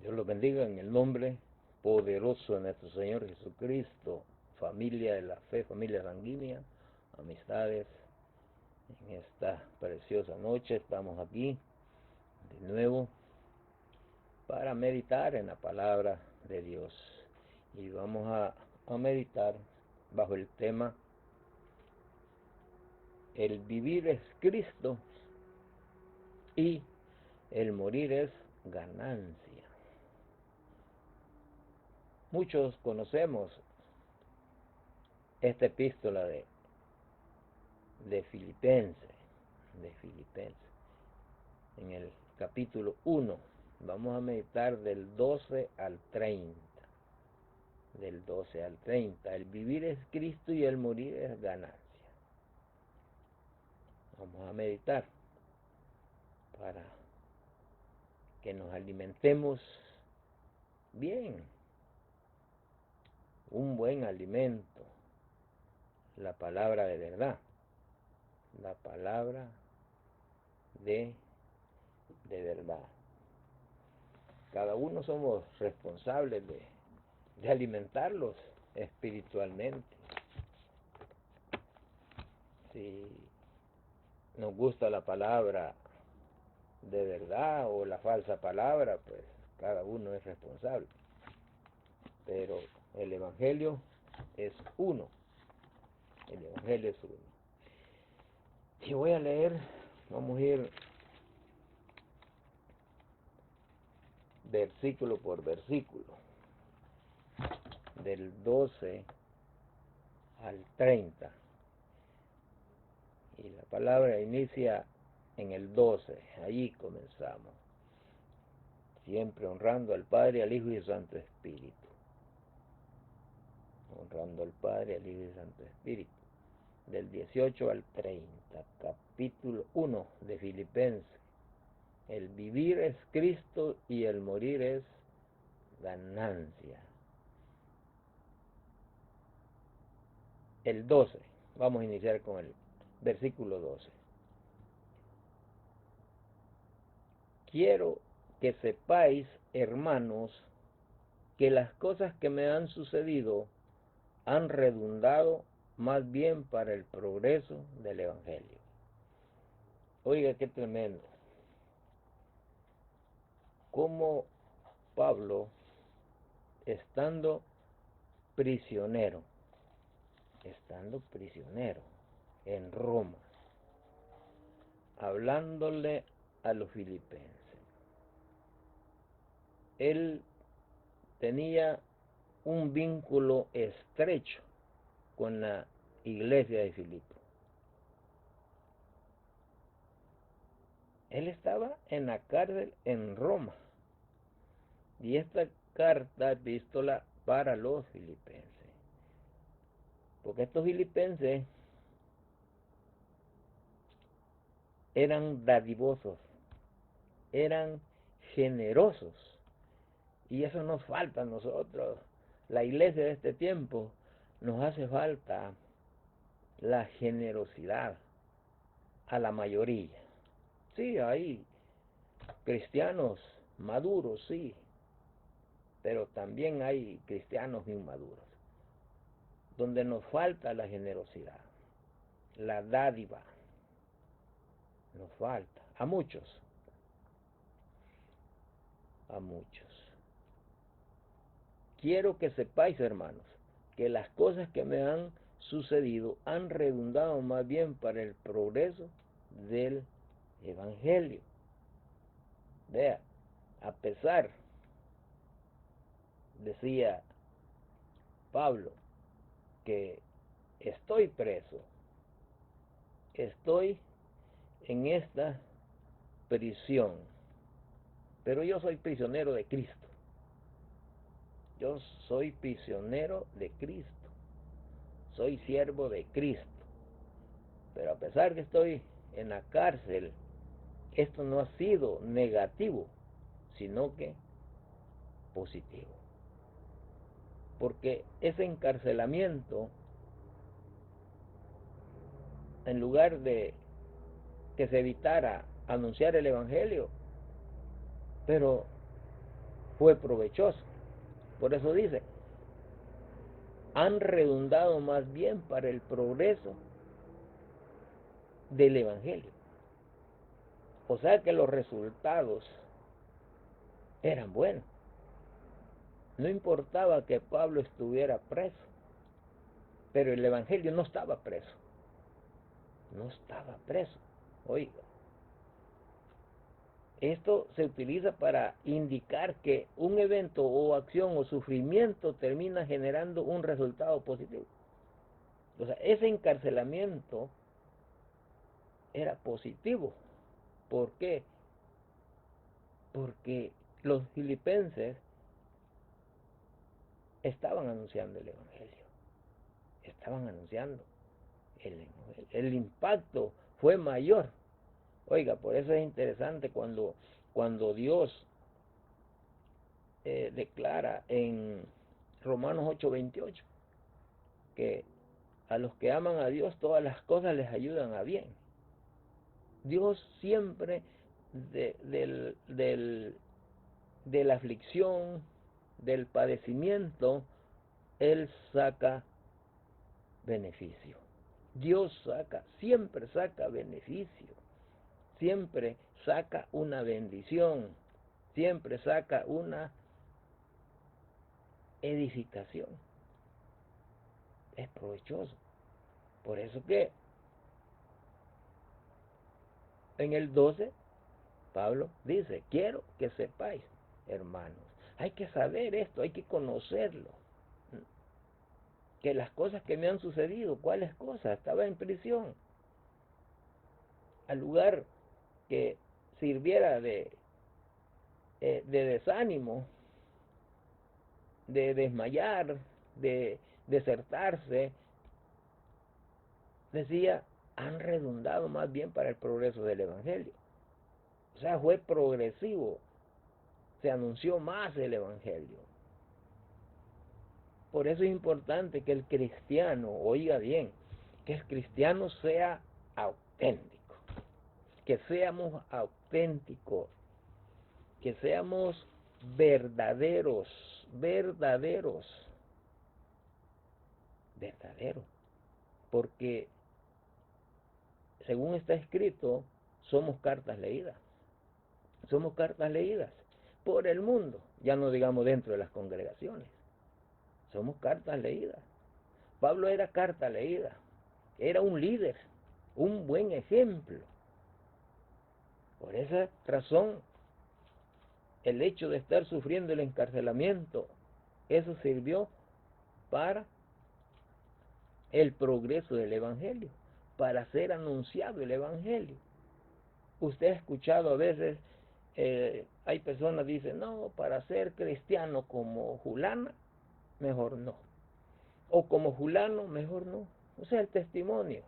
Dios los bendiga en el nombre poderoso de nuestro Señor Jesucristo, familia de la fe, familia sanguínea, amistades. En esta preciosa noche estamos aquí de nuevo para meditar en la palabra de Dios. Y vamos a meditar bajo el tema: el vivir es Cristo y el morir es ganancia. Muchos conocemos esta epístola de Filipenses, en el capítulo 1. Vamos a meditar del 12 al 30. Del 12 al 30. El vivir es Cristo y el morir es ganancia. Vamos a meditar para que nos alimentemos bien. Un buen alimento. La palabra de verdad. La palabra de verdad. Cada uno somos responsables de alimentarlos espiritualmente. Si nos gusta la palabra de verdad o la falsa palabra, pues cada uno es responsable. Pero el Evangelio es uno. El Evangelio es uno. Y voy a leer, vamos a ir versículo por versículo, del 12 al 30. Y la palabra inicia en el 12, allí comenzamos. Siempre honrando al Padre, al Hijo y al Santo Espíritu. Honrando al Padre, al Hijo y al Santo Espíritu. Del 18 al 30, capítulo 1 de Filipenses. El vivir es Cristo y el morir es ganancia. El 12, vamos a iniciar con el versículo 12. Quiero que sepáis, hermanos, que las cosas que me han sucedido han redundado más bien para el progreso del Evangelio. Oiga, qué tremendo. Cómo Pablo, estando prisionero en Roma, hablándole a los filipenses, él tenía un vínculo estrecho con la iglesia de Filipo. Él estaba en la cárcel en Roma, y esta carta, epístola para los filipenses, porque estos filipenses eran dadivosos, eran generosos, y eso nos falta a nosotros. La iglesia de este tiempo nos hace falta la generosidad a la mayoría. Sí, hay cristianos maduros, sí, pero también hay cristianos inmaduros, donde nos falta la generosidad, la dádiva, nos falta, a muchos. Quiero que sepáis, hermanos, que las cosas que me han sucedido han redundado más bien para el progreso del Evangelio. Vea, a pesar, decía Pablo, que estoy preso, estoy en esta prisión, pero yo soy prisionero de Cristo. Yo soy prisionero de Cristo. Soy siervo de Cristo. Pero a pesar que estoy en la cárcel, esto no ha sido negativo, sino que positivo. Porque ese encarcelamiento, en lugar de que se evitara anunciar el Evangelio, pero fue provechoso. Por eso dice, han redundado más bien para el progreso del Evangelio. O sea que los resultados eran buenos. No importaba que Pablo estuviera preso, pero el Evangelio no estaba preso. No estaba preso. Oiga, esto se utiliza para indicar que un evento o acción o sufrimiento termina generando un resultado positivo. O sea, ese encarcelamiento era positivo. ¿Por qué? Porque los filipenses estaban anunciando el Evangelio. Estaban anunciando el Evangelio. El impacto fue mayor. Oiga, por eso es interesante cuando Dios declara en Romanos 8:28 que a los que aman a Dios todas las cosas les ayudan a bien. Dios siempre de la aflicción, del padecimiento, Él saca beneficio. Dios siempre saca beneficio, siempre saca una bendición, siempre saca una edificación. Es provechoso. Por eso que en el 12, Pablo dice, quiero que sepáis, hermanos, hay que saber esto, hay que conocerlo, que las cosas que me han sucedido, ¿cuáles cosas? Estaba en prisión, al lugar que sirviera de desánimo, de desmayar, de desertarse, decía, han redundado más bien para el progreso del Evangelio. O sea, fue progresivo, se anunció más el Evangelio. Por eso es importante que el cristiano, oiga bien, que el cristiano sea auténtico, que seamos auténticos, que seamos verdaderos, porque según está escrito, somos cartas leídas por el mundo, ya no digamos dentro de las congregaciones, somos cartas leídas. Pablo era carta leída, era un líder, un buen ejemplo. Por esa razón, el hecho de estar sufriendo el encarcelamiento, eso sirvió para el progreso del Evangelio, para ser anunciado el Evangelio. Usted ha escuchado a veces, hay personas que dicen, no, para ser cristiano como Julana, mejor no. O como Julano, mejor no. O sea, el testimonio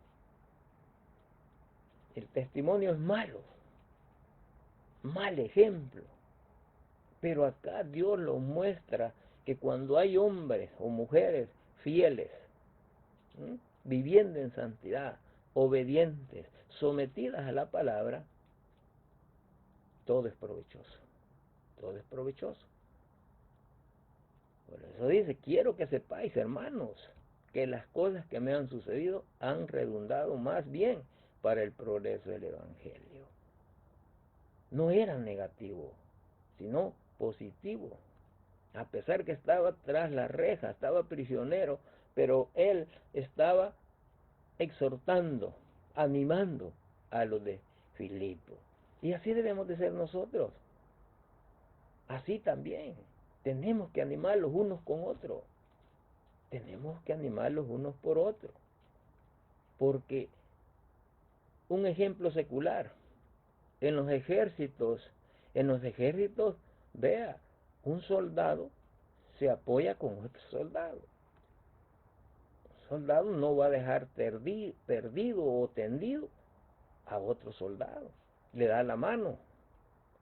es malo, mal ejemplo. Pero acá Dios lo muestra que cuando hay hombres o mujeres fieles, viviendo en santidad, obedientes, sometidas a la palabra, todo es provechoso. Todo es provechoso. Por eso dice, quiero que sepáis, hermanos, que las cosas que me han sucedido han redundado más bien para el progreso del Evangelio. No era negativo, sino positivo. A pesar que estaba tras la reja, estaba prisionero, pero él estaba exhortando, animando a los de Filipo. Y así debemos de ser nosotros. Así también. Tenemos que animar los unos con otros. Tenemos que animar los unos por otros. Porque un ejemplo secular, en los ejércitos, vea, un soldado se apoya con otro soldado. Un soldado no va a dejar perdido o tendido a otro soldado. Le da la mano.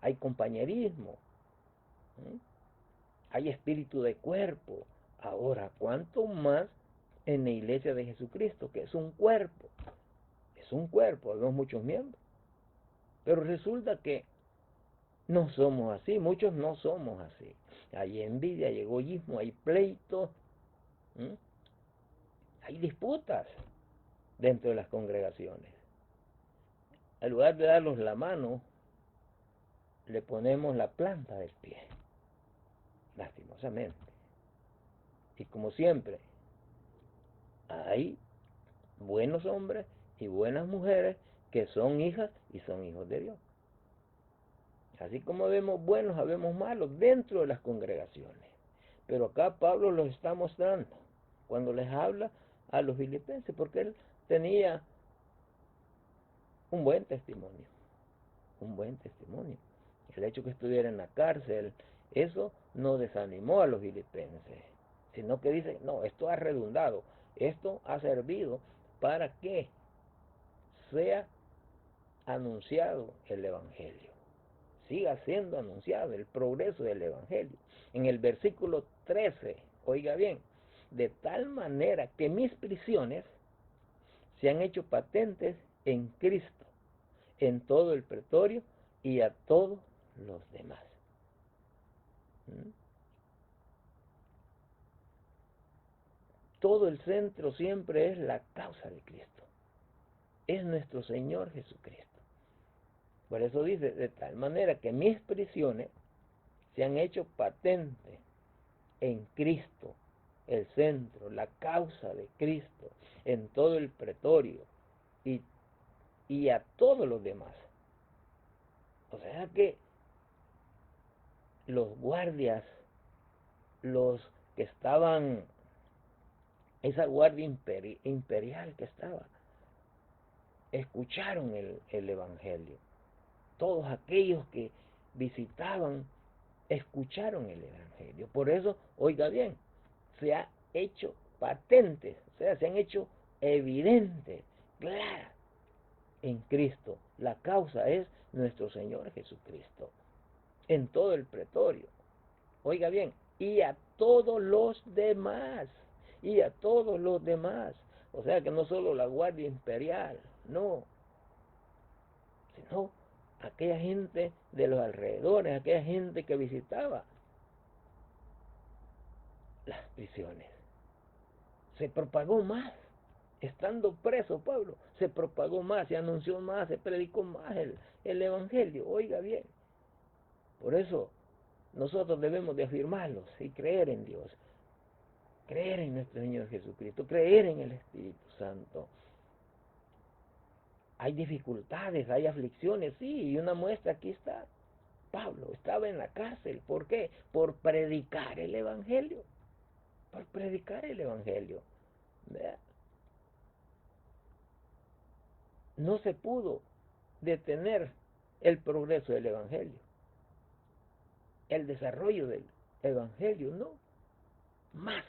Hay compañerismo. Hay espíritu de cuerpo. Ahora, ¿cuánto más en la iglesia de Jesucristo, que es un cuerpo? Es un cuerpo, vemos muchos miembros. Pero resulta que No somos así, muchos no somos así. Hay envidia, hay egoísmo, hay pleito, ¿m? Hay disputas dentro de las congregaciones. En lugar de darnos la mano, le ponemos la planta del pie, lastimosamente. Y como siempre, hay buenos hombres y buenas mujeres que son hijas y son hijos de Dios. Así como vemos buenos, habemos malos dentro de las congregaciones. Pero acá Pablo los está mostrando cuando les habla a los filipenses, porque él tenía un buen testimonio, un buen testimonio. El hecho que estuviera en la cárcel, eso no desanimó a los filipenses, sino que dice, no, esto ha redundado, esto ha servido para que sea anunciado el Evangelio, siga siendo anunciado el progreso del Evangelio. En el versículo 13, oiga bien, de tal manera que mis prisiones se han hecho patentes en Cristo, en todo el pretorio y a todos los demás. Todo el centro siempre es la causa de Cristo, es nuestro Señor Jesucristo. Por eso dice, de tal manera que mis prisiones se han hecho patentes en Cristo, el centro, la causa de Cristo, en todo el pretorio y a todos los demás. O sea que los guardias, los que estaban, esa guardia imperial que estaba, escucharon el Evangelio. Todos aquellos que visitaban, escucharon el Evangelio. Por eso, oiga bien, se ha hecho patentes, o sea, se han hecho evidentes, claras, en Cristo. La causa es nuestro Señor Jesucristo, en todo el pretorio. Oiga bien, y a todos los demás, y a todos los demás. O sea que no solo la Guardia Imperial, no, sino aquella gente de los alrededores, aquella gente que visitaba las prisiones. Se propagó más. Estando preso Pablo, se propagó más, se anunció más, se predicó más el Evangelio. Oiga bien. Por eso nosotros debemos de afirmarlos y creer en Dios. Creer en nuestro Señor Jesucristo, creer en el Espíritu Santo. Hay dificultades, hay aflicciones, sí, y una muestra aquí está. Pablo estaba en la cárcel, ¿por qué? Por predicar el Evangelio, por predicar el Evangelio. ¿Vea? No se pudo detener el progreso del Evangelio, el desarrollo del Evangelio, no. Más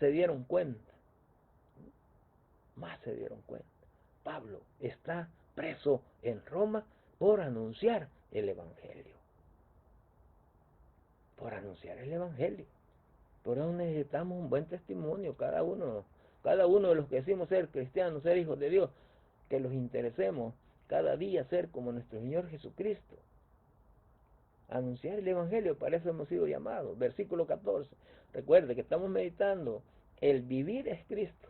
se dieron cuenta, más se dieron cuenta. Pablo está preso en Roma por anunciar el Evangelio. Por anunciar el Evangelio. Por eso necesitamos un buen testimonio, cada uno de los que decimos ser cristianos, ser hijos de Dios, que los interesemos cada día ser como nuestro Señor Jesucristo. Anunciar el Evangelio, para eso hemos sido llamados. Versículo 14. Recuerde que estamos meditando, el vivir es Cristo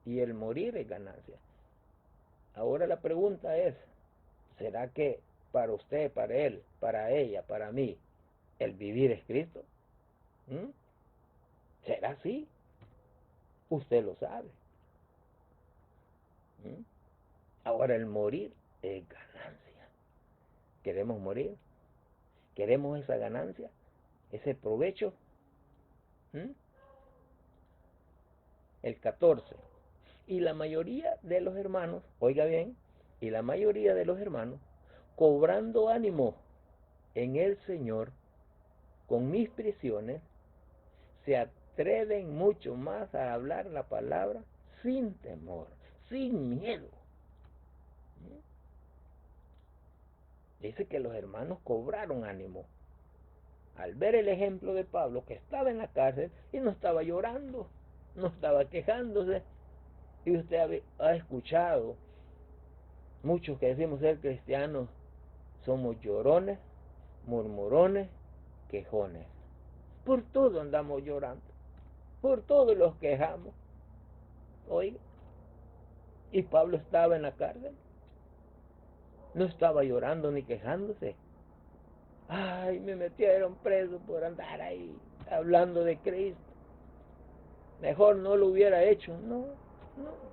y el morir es ganancia. Ahora la pregunta es, ¿será que para usted, para él, para ella, para mí, el vivir es Cristo? ¿Será así? Usted lo sabe. Ahora el morir es ganancia. ¿Queremos morir? ¿Queremos esa ganancia? ¿Ese provecho? El 14. Y la mayoría de los hermanos, oiga bien, y la mayoría de los hermanos, cobrando ánimo en el Señor, con mis prisiones, se atreven mucho más a hablar la palabra sin temor, sin miedo. Dice que los hermanos cobraron ánimo al ver el ejemplo de Pablo, que estaba en la cárcel y no estaba llorando, no estaba quejándose. Y usted ha escuchado muchos que decimos ser cristianos, somos llorones, murmurones, quejones. Por todo andamos llorando, por todo los quejamos. Oiga, y Pablo estaba en la cárcel, no estaba llorando ni quejándose. Ay, me metieron preso por andar ahí hablando de Cristo. Mejor no lo hubiera hecho. No, no.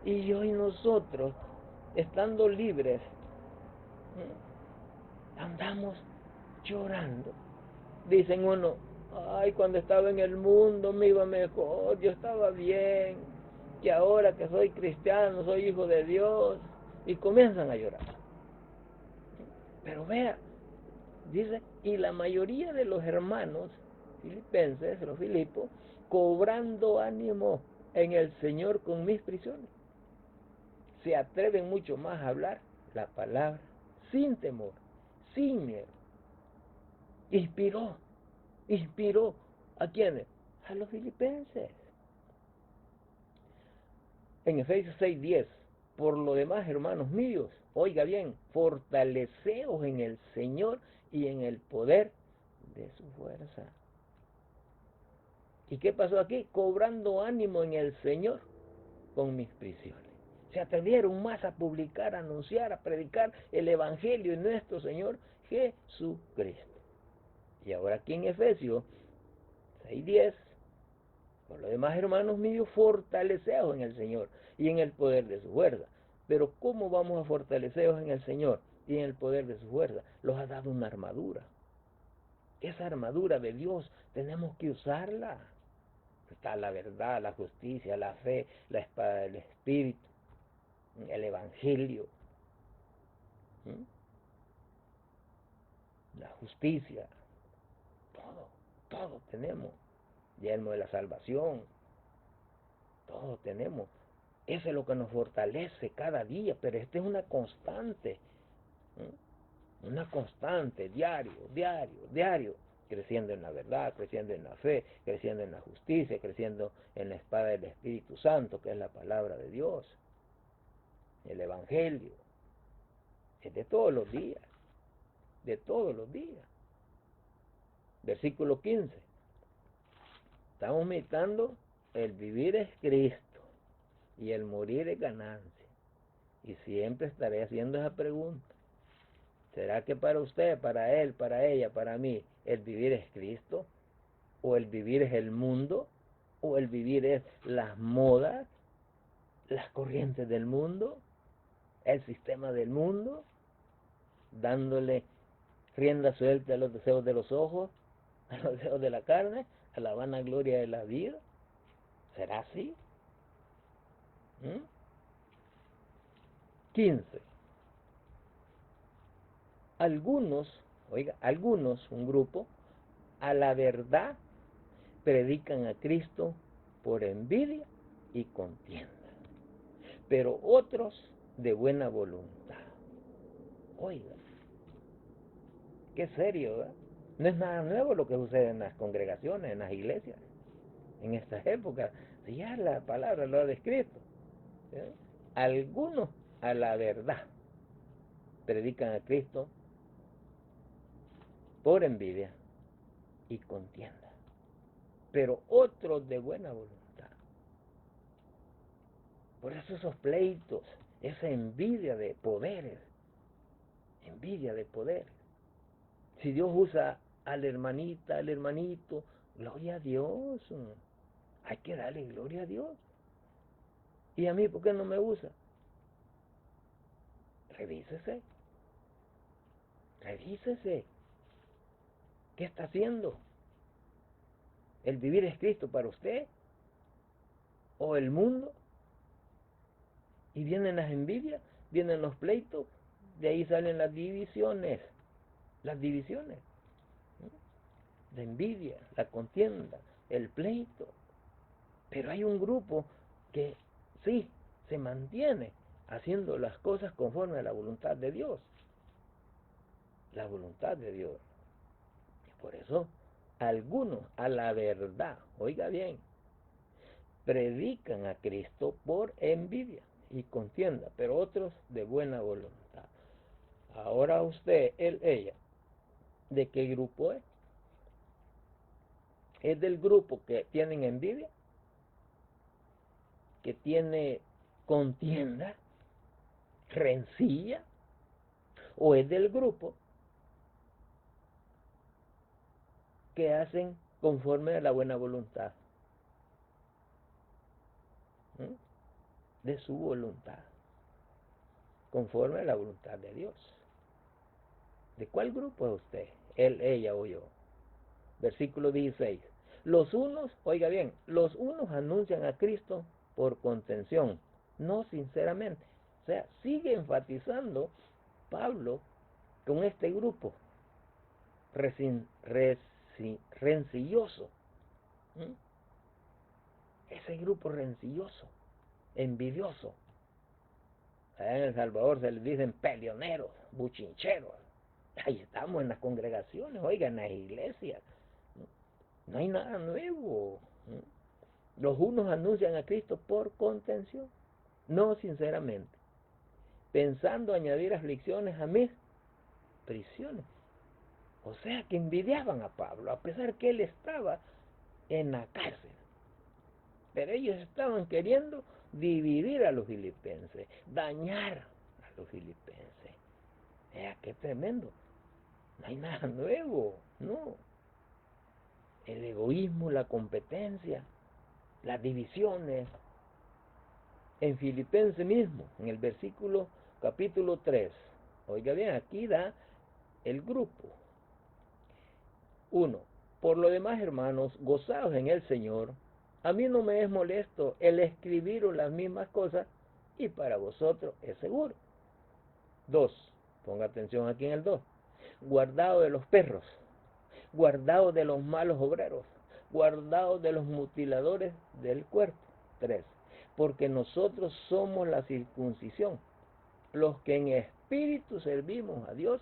Y hoy nosotros, estando libres, andamos llorando. Dicen uno, ay, cuando estaba en el mundo me iba mejor, yo estaba bien, que ahora que soy cristiano, soy hijo de Dios, y comienzan a llorar. Pero vea, dice, y la mayoría de los hermanos filipenses, los Filipos, cobrando ánimo en el Señor con mis prisiones, se atreven mucho más a hablar la palabra sin temor, sin miedo. Inspiró ¿a quiénes? A los filipenses. En Efesios 6:10, por lo demás, hermanos míos, oiga bien, fortaleceos en el Señor y en el poder de su fuerza. ¿Y qué pasó aquí? Cobrando ánimo en el Señor con mis prisiones. Se atrevieron más a publicar, a anunciar, a predicar el Evangelio de nuestro Señor Jesucristo. Y ahora aquí en Efesios 6:10, por lo demás, hermanos míos, fortaleceos en el Señor y en el poder de su fuerza. Pero ¿cómo vamos a fortaleceos en el Señor y en el poder de su fuerza? Los ha dado una armadura. Esa armadura de Dios tenemos que usarla. Está la verdad, la justicia, la fe, la espada del Espíritu, el Evangelio, la justicia, todo tenemos. Yelmo de la salvación, todo tenemos. Eso es lo que nos fortalece cada día, pero esta es una constante, diario, creciendo en la verdad, creciendo en la fe, creciendo en la justicia, creciendo en la espada del Espíritu Santo, que es la palabra de Dios, el Evangelio. Es de todos los días, de todos los días. Versículo 15. Estamos meditando, el vivir es Cristo y el morir es ganancia. Y siempre estaré haciendo esa pregunta. ¿Será que para usted, para él, para ella, para mí, el vivir es Cristo? ¿O el vivir es el mundo? ¿O el vivir es las modas, las corrientes del mundo, el sistema del mundo, dándole rienda suelta a los deseos de los ojos, a los deseos de la carne, a la vanagloria de la vida? ¿Será así? 15. Algunos, un grupo, a la verdad predican a Cristo por envidia y contienda, pero otros de buena voluntad. Oiga, qué serio, ¿verdad? No es nada nuevo lo que sucede en las congregaciones, en las iglesias, en estas épocas. Si ya la palabra lo ha descrito. ¿Eh? Algunos a la verdad predican a Cristo por envidia y contienda, pero otros de buena voluntad. Por eso esos pleitos, esa envidia de poderes, Si Dios usa a la hermanita, al hermanito, gloria a Dios. Hay que darle gloria a Dios. ¿Y a mí por qué no me usa? Revísese. ¿Qué está haciendo? ¿El vivir es Cristo para usted? ¿O el mundo? Y vienen las envidias, vienen los pleitos, de ahí salen las divisiones. La envidia, la contienda, el pleito. Pero hay un grupo que sí se mantiene haciendo las cosas conforme a la voluntad de Dios. La voluntad de Dios. Y por eso, algunos a la verdad, oiga bien, predican a Cristo por envidia y contienda, pero otros de buena voluntad. Ahora usted, él, ella, ¿De qué grupo es? ¿Es del grupo que tienen envidia? ¿Que tiene contienda? ¿Rencilla? ¿O es del grupo que hacen conforme a la buena voluntad? ¿Mm? De su voluntad, conforme a la voluntad de Dios. ¿De cuál grupo es usted? Él, ella o yo. Versículo 16. Los unos, oiga bien, los unos anuncian a Cristo por contención, no sinceramente. O sea, sigue enfatizando Pablo con este grupo rencilloso. ¿Mm? Ese grupo rencilloso, envidioso. Allá en El Salvador se les dicen peleoneros, buchincheros. Ahí estamos en las congregaciones, oiga, en las iglesias. No hay nada nuevo. Los unos anuncian a Cristo por contención, no sinceramente, pensando añadir aflicciones a mis prisiones. O sea que envidiaban a Pablo, a pesar que él estaba en la cárcel. Pero ellos estaban queriendo dividir a los filipenses, dañar a los filipenses. Qué tremendo. No hay nada nuevo, no. El egoísmo, la competencia, las divisiones. En Filipenses mismo, en el versículo capítulo 3, oiga bien, aquí da el grupo. 1. Por lo demás, hermanos, gozaos en el Señor. A mí no me es molesto el escribiros las mismas cosas y para vosotros es seguro. 2. Ponga atención aquí en el 2. Guardaos de los perros, guardaos de los malos obreros, guardaos de los mutiladores del cuerpo. 3. Porque nosotros somos la circuncisión, los que en espíritu servimos a Dios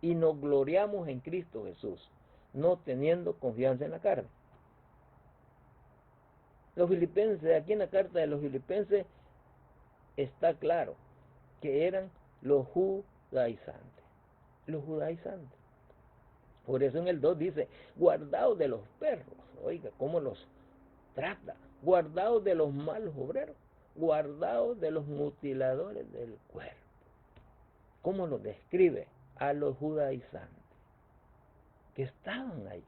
y nos gloriamos en Cristo Jesús, no teniendo confianza en la carne. Los filipenses, aquí en la carta de los filipenses está claro que eran los judaizantes. Los judaizantes. Por eso en el 2 dice, guardaos de los perros. Oiga, ¿cómo los trata? Guardaos de los malos obreros. Guardaos de los mutiladores del cuerpo. ¿Cómo los describe? A los judaizantes que estaban ahí.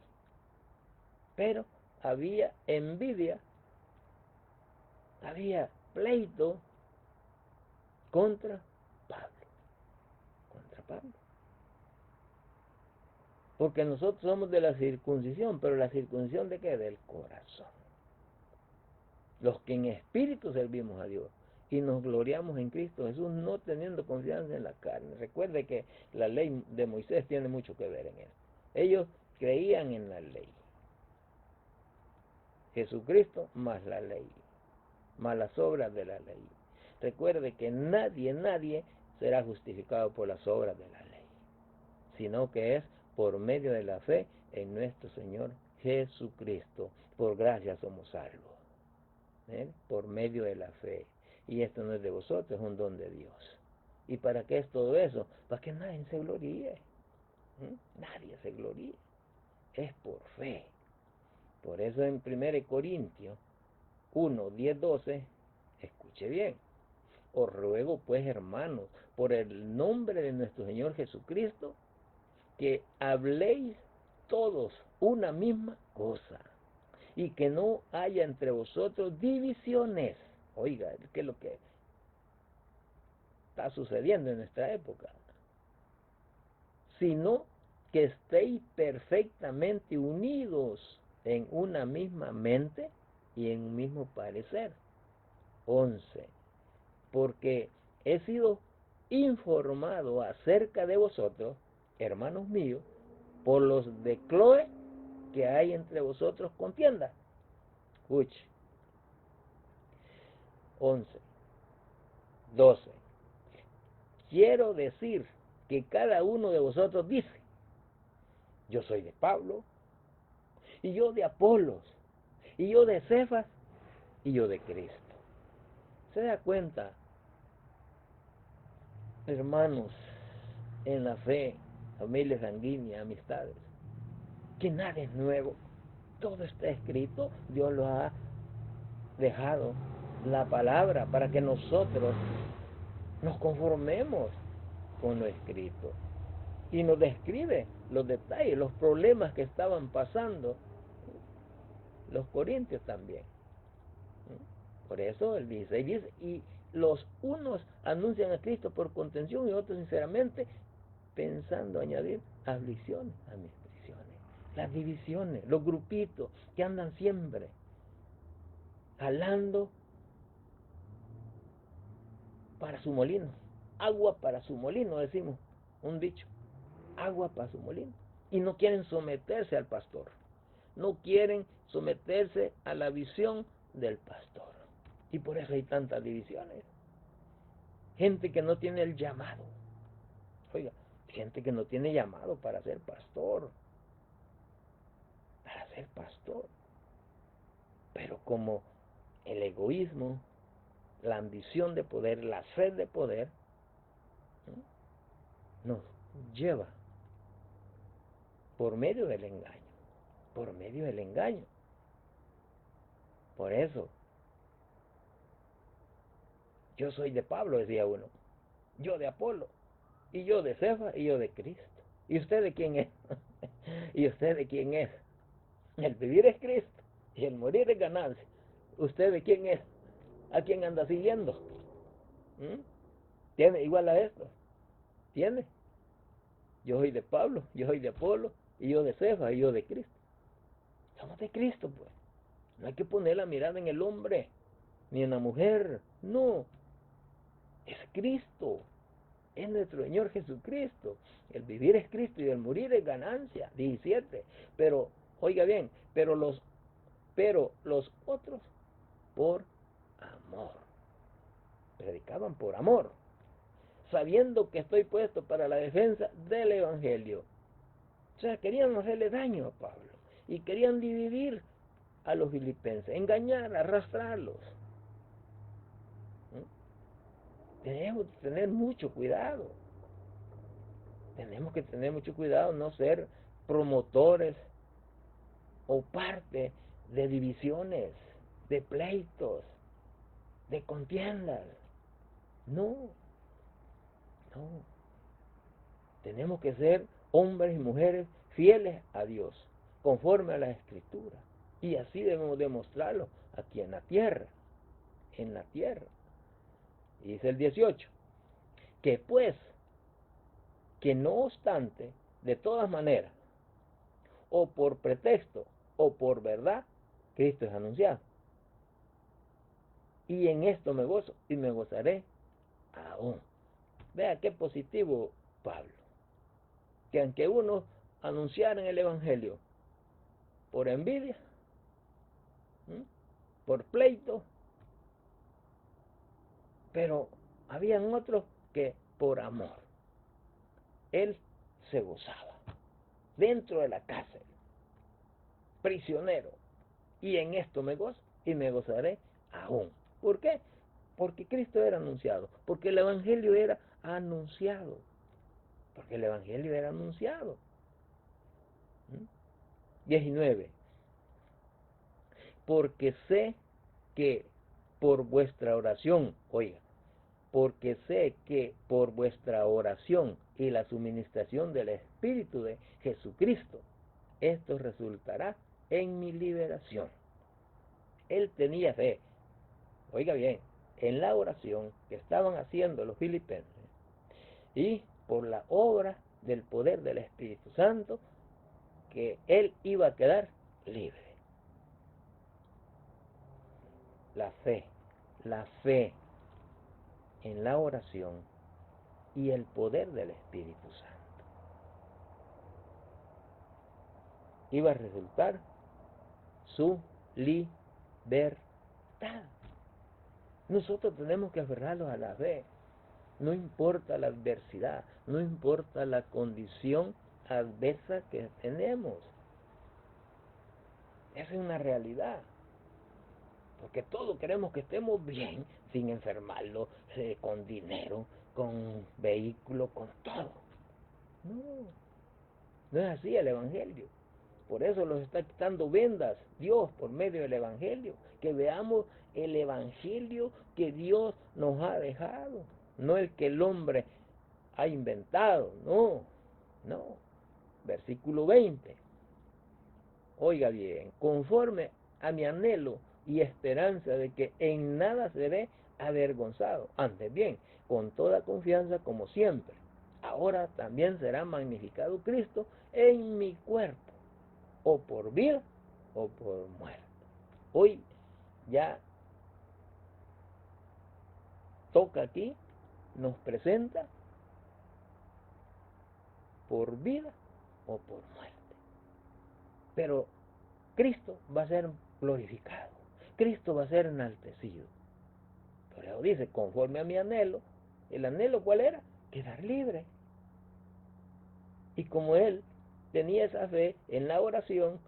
Pero había envidia, había pleito contra Pablo. Contra Pablo. Porque nosotros somos de la circuncisión, pero la circuncisión ¿de qué? Del corazón. Los que en espíritu servimos a Dios y nos gloriamos en Cristo Jesús, no teniendo confianza en la carne. Recuerde que la ley de Moisés tiene mucho que ver en él. Ellos creían en la ley. Jesucristo más la ley, más las obras de la ley. Recuerde que nadie será justificado por las obras de la ley, sino que es por medio de la fe en nuestro Señor Jesucristo. Por gracia somos salvos, por medio de la fe. Y esto no es de vosotros, es un don de Dios. ¿Y para qué es todo eso? Para que nadie se gloríe. Nadie se gloríe. Es por fe. Por eso en 1 Corintios 1, 10, 12, escuche bien. Os ruego pues, hermanos, por el nombre de nuestro Señor Jesucristo, que habléis todos una misma cosa y que no haya entre vosotros divisiones. Oiga, ¿qué es lo que está sucediendo en nuestra época? Sino que estéis perfectamente unidos en una misma mente y en un mismo parecer. 11. Porque he sido informado acerca de vosotros, hermanos míos, por los de Cloé, que hay entre vosotros contienda. Escuche. 11. 12. Quiero decir que cada uno de vosotros dice, yo soy de Pablo, y yo de Apolos, y yo de Cefas, y yo de Cristo. ¿Se da cuenta, hermanos, en la fe, familia sanguínea, amistades, que nada es nuevo, todo está escrito, Dios lo ha dejado, la palabra, para que nosotros nos conformemos con lo escrito. Y nos describe los detalles, los problemas que estaban pasando los corintios también. Por eso el 16 dice, y los unos anuncian a Cristo por contención y otros sinceramente, pensando añadir aflicciones a mis prisiones. Las divisiones, los grupitos que andan siempre jalando para su molino, agua para su molino, decimos, un dicho, agua para su molino. Y no quieren someterse al pastor, no quieren someterse a la visión del pastor. Y por eso hay tantas divisiones. Gente que no tiene el llamado. Oiga, gente que no tiene llamado para ser pastor. Para ser pastor. Pero como el egoísmo, la ambición de poder, la sed de poder, nos lleva por medio del engaño. Por medio del engaño. Por eso, yo soy de Pablo, decía uno. Yo de Apolo. Y yo de Cefas y yo de Cristo. ¿Y usted de quién es? ¿Y usted de quién es? El vivir es Cristo y el morir es ganancia. ¿Usted de quién es? ¿A quién anda siguiendo? ¿Tiene igual a esto? ¿Tiene? Yo soy de Pablo, yo soy de Apolo, y yo de Cefas, y yo de Cristo. Somos de Cristo, pues. No hay que poner la mirada en el hombre, ni en la mujer. No. Es Cristo. Es nuestro Señor Jesucristo. El vivir es Cristo y el morir es ganancia. 17. Pero, oiga bien, pero los otros por amor. Predicaban por amor, sabiendo que estoy puesto para la defensa del Evangelio. O sea, querían hacerle daño a Pablo y querían dividir a los filipenses, engañar, arrastrarlos. Tenemos que tener mucho cuidado. Tenemos que tener mucho cuidado, no ser promotores o parte de divisiones, de pleitos, de contiendas. No, no. Tenemos que ser hombres y mujeres fieles a Dios, conforme a la Escritura. Y así debemos demostrarlo aquí en la tierra. En la tierra. Y dice el 18, que pues, que no obstante, de todas maneras, o por pretexto, o por verdad, Cristo es anunciado. Y en esto me gozo, y me gozaré aún. Vea qué positivo Pablo. Que aunque uno anunciara el Evangelio por envidia, por pleito, pero habían otros que por amor. Él se gozaba dentro de la cárcel, prisionero, y en esto me gozo y me gozaré aún. ¿Por qué? Porque Cristo era anunciado, porque el Evangelio era anunciado, porque el Evangelio era anunciado. 19. Porque sé que por vuestra oración, oiga, porque sé que por vuestra oración y la suministración del Espíritu de Jesucristo, esto resultará en mi liberación. Él tenía fe, oiga bien, en la oración que estaban haciendo los filipenses y por la obra del poder del Espíritu Santo, que él iba a quedar libre. La fe en la oración y el poder del Espíritu Santo iba a resultar su libertad. Nosotros tenemos que aferrarnos a la fe, no importa la adversidad, no importa la condición adversa que tenemos. Esa es una realidad. Porque todos queremos que estemos bien, sin enfermarlo, con dinero, con vehículo, con todo. No. No es así el Evangelio. Por eso los está quitando vendas Dios por medio del Evangelio. Que veamos el Evangelio que Dios nos ha dejado. No el que el hombre ha inventado. No, no. Versículo 20. Oiga bien, conforme a mi anhelo y esperanza de que en nada seré avergonzado. Antes bien, con toda confianza como siempre. Ahora también será magnificado Cristo en mi cuerpo, o por vida o por muerte. Hoy ya toca aquí, nos presenta por vida o por muerte. Pero Cristo va a ser glorificado, Cristo va a ser enaltecido. Por eso dice, conforme a mi anhelo. ¿El anhelo cuál era? Quedar libre. Y como él tenía esa fe en la oración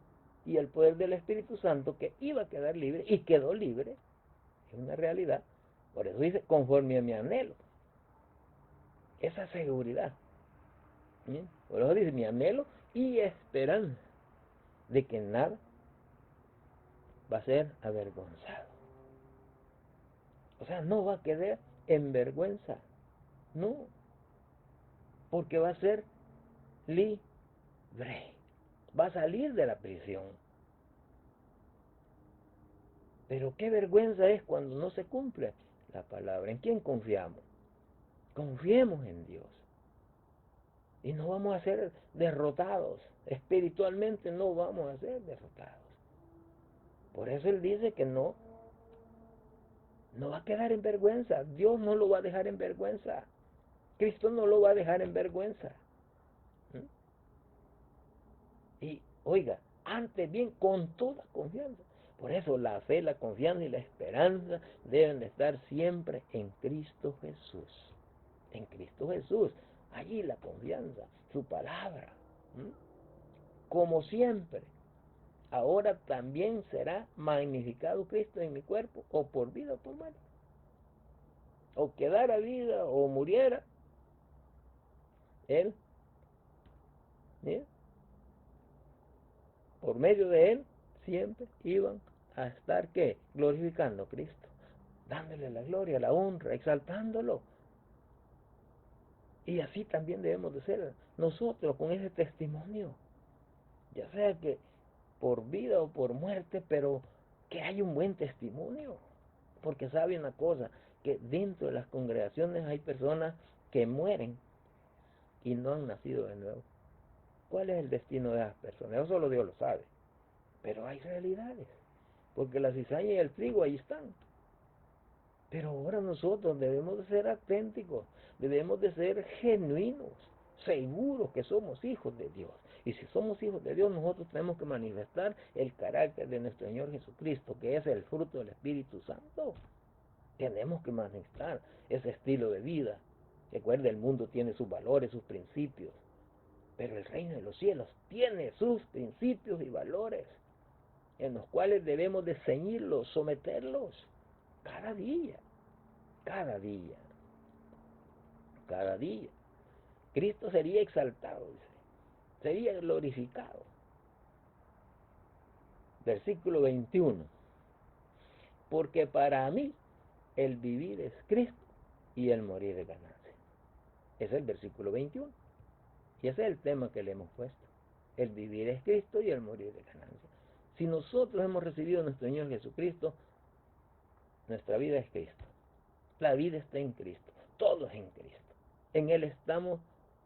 y el poder del Espíritu Santo, que iba a quedar libre, y quedó libre, es una realidad. Por eso dice, conforme a mi anhelo. Esa seguridad. ¿Bien? Por eso dice, mi anhelo y esperanza de que nada va a ser avergonzado. O sea, no va a quedar en vergüenza. No. Porque va a ser libre. Va a salir de la prisión. Pero qué vergüenza es cuando no se cumple la palabra. ¿En quién confiamos? Confiemos en Dios. Y no vamos a ser derrotados. Espiritualmente no vamos a ser derrotados. Por eso Él dice que no va a quedar en vergüenza. Dios no lo va a dejar en vergüenza. Cristo no lo va a dejar en vergüenza. Y oiga, antes bien, con toda confianza. Por eso la fe, la confianza y la esperanza deben de estar siempre en Cristo Jesús. En Cristo Jesús. Allí la confianza, su palabra. Como siempre. Ahora también será magnificado Cristo en mi cuerpo, o por vida o por muerte. O quedara vida o muriera, Él, ¿sí? Por medio de Él, siempre iban a estar, ¿qué? Glorificando a Cristo, dándole la gloria, la honra, exaltándolo. Y así también debemos de ser nosotros con ese testimonio, ya sea que por vida o por muerte, pero que haya un buen testimonio. Porque sabe una cosa, que dentro de las congregaciones hay personas que mueren y no han nacido de nuevo. ¿Cuál es el destino de esas personas? Eso solo Dios lo sabe. Pero hay realidades, porque la cizaña y el trigo ahí están. Pero ahora nosotros debemos de ser auténticos, debemos de ser genuinos, seguros que somos hijos de Dios. Y si somos hijos de Dios, nosotros tenemos que manifestar el carácter de nuestro Señor Jesucristo, que es el fruto del Espíritu Santo. Tenemos que manifestar ese estilo de vida. Recuerda, el mundo tiene sus valores, sus principios, pero el reino de los cielos tiene sus principios y valores, en los cuales debemos de ceñirlos, someterlos, cada día, cada día, cada día. Cristo sería exaltado, dice, sería glorificado. Versículo 21. Porque para mí el vivir es Cristo y el morir es ganancia. Ese es el versículo 21. Y ese es el tema que le hemos puesto. El vivir es Cristo y el morir es ganancia. Si nosotros hemos recibido a nuestro Señor Jesucristo, nuestra vida es Cristo. La vida está en Cristo. Todo es en Cristo. En Él estamos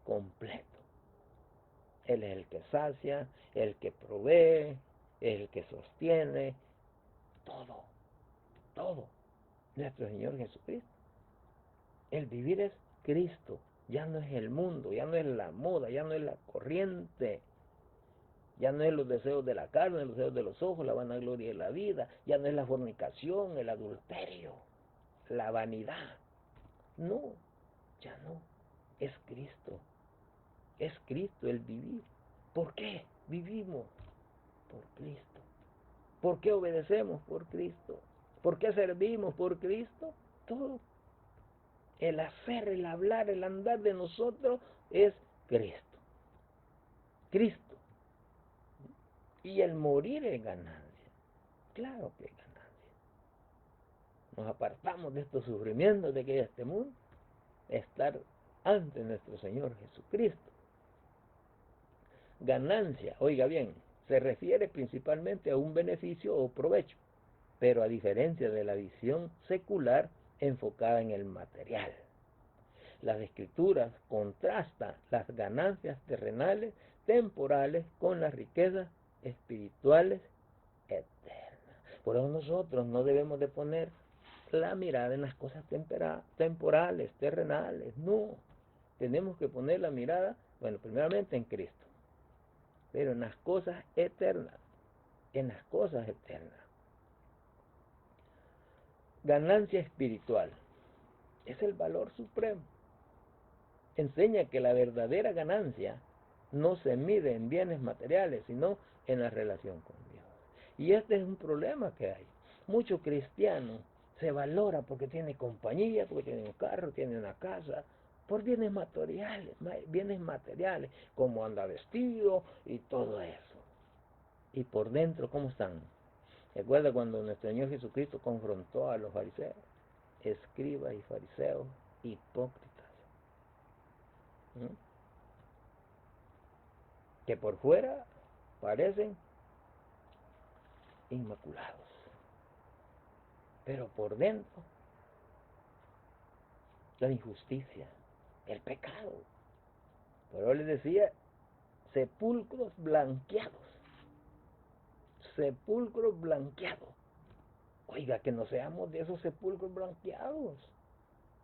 completos. Él es el que sacia, el que provee, el que sostiene. Todo. Todo. Nuestro Señor Jesucristo. El vivir es Cristo. Ya no es el mundo, ya no es la moda, ya no es la corriente. Ya no es los deseos de la carne, los deseos de los ojos, la vanagloria de la vida. Ya no es la fornicación, el adulterio, la vanidad. No, ya no. Es Cristo. Es Cristo el vivir. ¿Por qué vivimos? Por Cristo. ¿Por qué obedecemos? Por Cristo. ¿Por qué servimos? Por Cristo. Todo. El hacer, el hablar, el andar de nosotros es Cristo. Cristo. Y el morir es ganancia. Claro que es ganancia. Nos apartamos de estos sufrimientos de que hay este mundo, estar ante nuestro Señor Jesucristo. Ganancia, oiga bien, se refiere principalmente a un beneficio o provecho, pero a diferencia de la visión secular enfocada en el material. Las escrituras contrastan las ganancias terrenales, temporales, con las riquezas espirituales eternas. Por eso nosotros no debemos de poner la mirada en las cosas temporales, terrenales, no. Tenemos que poner la mirada, bueno, primeramente en Cristo, pero en las cosas eternas, en las cosas eternas. Ganancia espiritual es el valor supremo. Enseña que la verdadera ganancia no se mide en bienes materiales, sino en la relación con Dios. Y este es un problema que hay. Muchos cristianos se valora porque tiene compañía, porque tiene un carro, tiene una casa, por bienes materiales, como anda vestido y todo eso. Y por dentro, ¿cómo están? Recuerda cuando nuestro Señor Jesucristo confrontó a los fariseos, escribas y fariseos hipócritas, ¿sí? Que por fuera parecen inmaculados, pero por dentro la injusticia, el pecado. Pero les decía, sepulcros blanqueados, sepulcros blanqueados. Oiga, que no seamos de esos sepulcros blanqueados,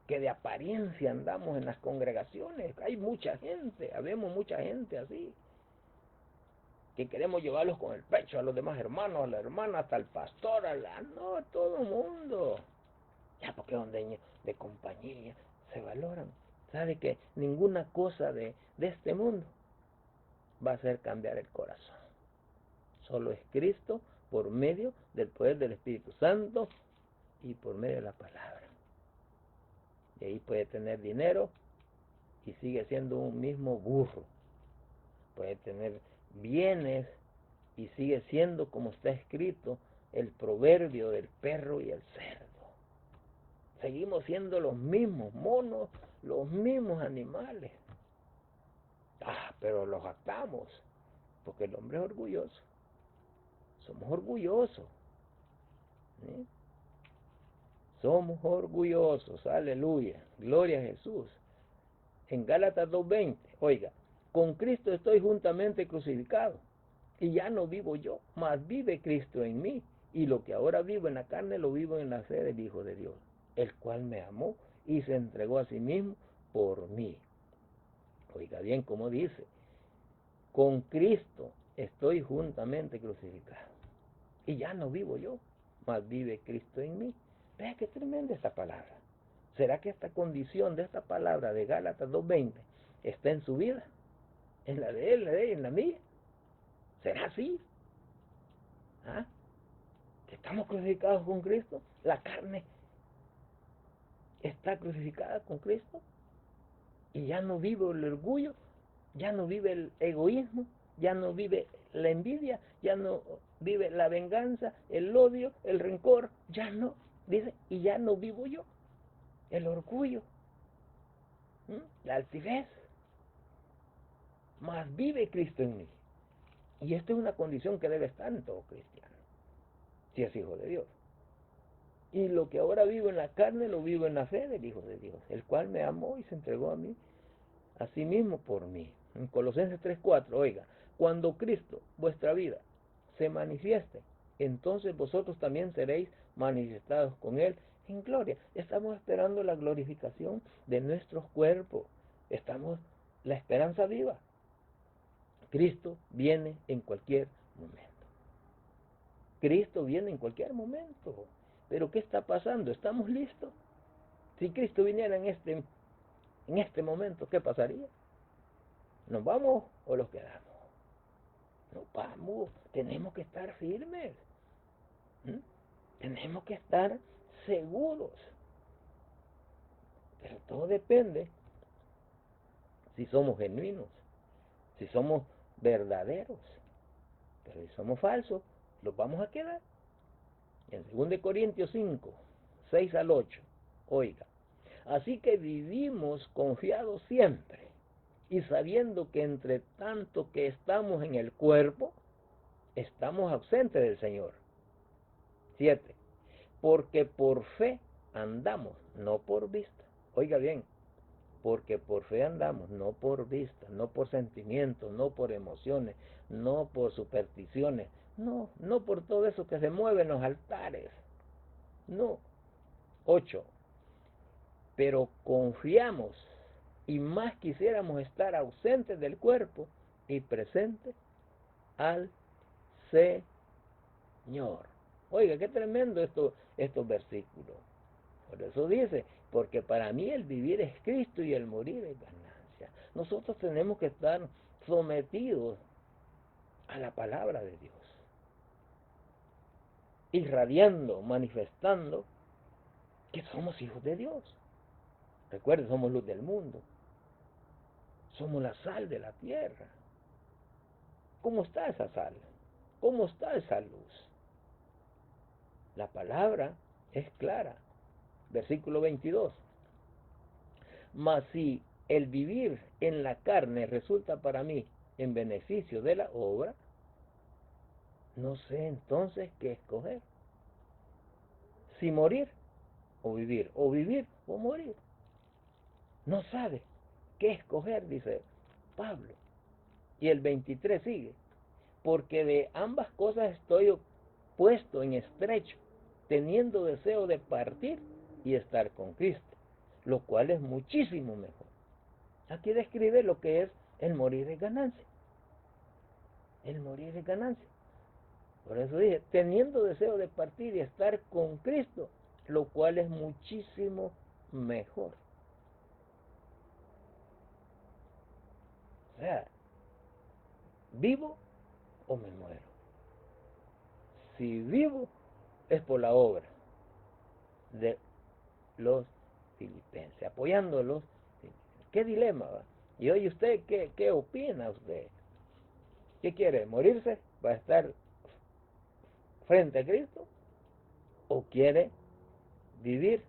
que de apariencia andamos en las congregaciones. Hay mucha gente, habemos mucha gente así, que queremos llevarlos con el pecho a los demás hermanos, a la hermana, hasta el pastor, no, a todo el mundo. Ya porque donde de compañía se valoran. Sabe que ninguna cosa de este mundo va a hacer cambiar el corazón. Solo es Cristo por medio del poder del Espíritu Santo y por medio de la palabra. Y ahí puede tener dinero y sigue siendo un mismo burro. Puede tener bienes y sigue siendo, como está escrito, el proverbio del perro y el cerdo. Seguimos siendo los mismos monos, los mismos animales. Pero los jactamos, porque el hombre es orgulloso. Somos orgullosos. ¿Sí? Somos orgullosos, aleluya, gloria a Jesús. En Gálatas 2:20, oiga, con Cristo estoy juntamente crucificado, y ya no vivo yo, mas vive Cristo en mí, y lo que ahora vivo en la carne lo vivo en la fe del Hijo de Dios, el cual me amó y se entregó a sí mismo por mí. Oiga bien como dice, con Cristo estoy juntamente crucificado, y ya no vivo yo, mas vive Cristo en mí. Vea qué tremenda esta palabra. ¿Será que esta condición de esta palabra de Gálatas 2:20 está en su vida? ¿En la de él, la de ella, en la mía? ¿Será así? ¿Ah? ¿Que estamos crucificados con Cristo? ¿La carne está crucificada con Cristo? ¿Y ya no vive el orgullo? ¿Ya no vive el egoísmo? ¿Ya no vive la envidia? ¿Ya no vive la venganza, el odio, el rencor? Ya no, dice, y ya no vivo yo. El orgullo, la altivez, más vive Cristo en mí. Y esta es una condición que debe estar en todo cristiano, si es hijo de Dios. Y lo que ahora vivo en la carne, lo vivo en la fe del Hijo de Dios, el cual me amó y se entregó a mí, a sí mismo por mí. En Colosenses 3:4, oiga, cuando Cristo, vuestra vida, se manifieste, entonces vosotros también seréis manifestados con Él en gloria. Estamos esperando la glorificación de nuestros cuerpos. Estamos la esperanza viva. Cristo viene en cualquier momento. Cristo viene en cualquier momento. Pero ¿qué está pasando? ¿Estamos listos? Si Cristo viniera en este momento, ¿qué pasaría? ¿Nos vamos o los quedamos? Nos vamos. Tenemos que estar firmes. Tenemos que estar seguros. Pero todo depende si somos genuinos, si somos verdaderos. Pero si somos falsos, los vamos a quedar. En 2 Corintios 5, 6 al 8, oiga, así que vivimos confiados siempre y sabiendo que entre tanto que estamos en el cuerpo, estamos ausentes del Señor. 7. Porque por fe andamos, no por vista. Oiga bien, porque por fe andamos, no por vista, no por sentimientos, no por emociones, no por supersticiones, no por todo eso que se mueve en los altares. No. 8. Pero confiamos y más quisiéramos estar ausentes del cuerpo y presentes al Señor. Oiga, qué tremendo estos versículos. Por eso dice, porque para mí el vivir es Cristo y el morir es ganancia. Nosotros tenemos que estar sometidos a la palabra de Dios, irradiando, manifestando que somos hijos de Dios. Recuerden, somos luz del mundo, somos la sal de la tierra. ¿Cómo está esa sal? ¿Cómo está esa luz? La palabra es clara. Versículo 22. Mas si el vivir en la carne resulta para mí en beneficio de la obra, no sé entonces qué escoger. Si morir o vivir o morir. No sabe qué escoger, dice Pablo. Y el 23 sigue. Porque de ambas cosas estoy puesto en estrecho, teniendo deseo de partir y estar con Cristo, lo cual es muchísimo mejor. Aquí describe lo que es el morir de ganancia. El morir de ganancia. Por eso dije, teniendo deseo de partir y estar con Cristo, lo cual es muchísimo mejor. O sea, ¿vivo o me muero? Si vivo, es por la obra de los filipenses, apoyándolos. ¿Qué dilema va? Y oye usted, ¿qué opina usted? ¿Qué quiere? ¿Morirse? ¿Va a estar frente a Cristo? ¿O quiere vivir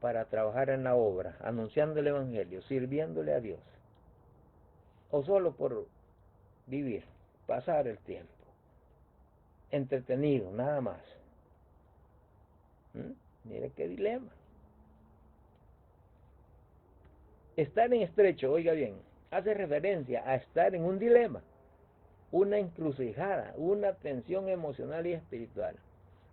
para trabajar en la obra, anunciando el Evangelio, sirviéndole a Dios? ¿O solo por vivir, pasar el tiempo, entretenido, nada más? Mire qué dilema. Estar en estrecho, oiga bien, hace referencia a estar en un dilema, una encrucijada, una tensión emocional y espiritual.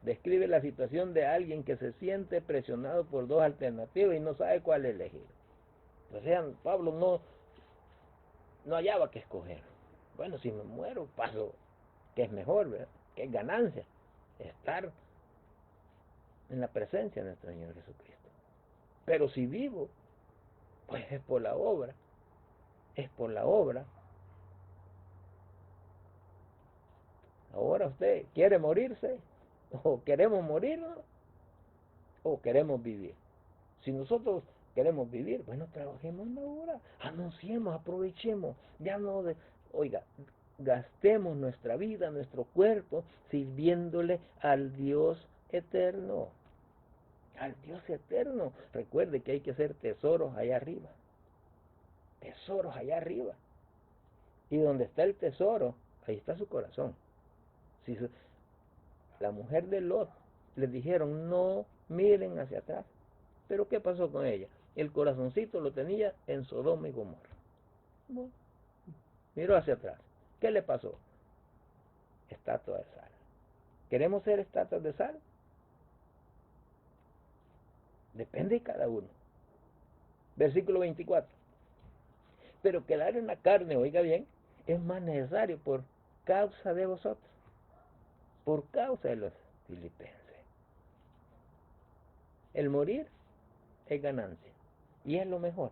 Describe la situación de alguien que se siente presionado por dos alternativas y no sabe cuál elegir. O sea, Pablo no hallaba qué escoger. Bueno, si me muero, paso, que es mejor, ¿verdad? Que es ganancia, estar en la presencia de nuestro Señor Jesucristo. Pero si vivo, pues es por la obra, es por la obra. Ahora usted quiere morirse, o queremos morirnos, o queremos vivir. Si nosotros queremos vivir, bueno, trabajemos en la obra, anunciemos, aprovechemos, ya no oiga, gastemos nuestra vida, nuestro cuerpo, sirviéndole al Dios eterno. Al Dios eterno. Recuerde que hay que hacer tesoros allá arriba. Tesoros allá arriba. Y donde está el tesoro, ahí está su corazón. Si la mujer de Lot les dijeron, no miren hacia atrás. Pero ¿qué pasó con ella? El corazoncito lo tenía en Sodoma y Gomorra. Bueno, miró hacia atrás. ¿Qué le pasó? Estatua de sal. ¿Queremos ser estatuas de sal? Depende de cada uno. Versículo 24. Pero quedar en la carne, oiga bien, es más necesario por causa de vosotros, por causa de los filipenses. El morir es ganancia y es lo mejor,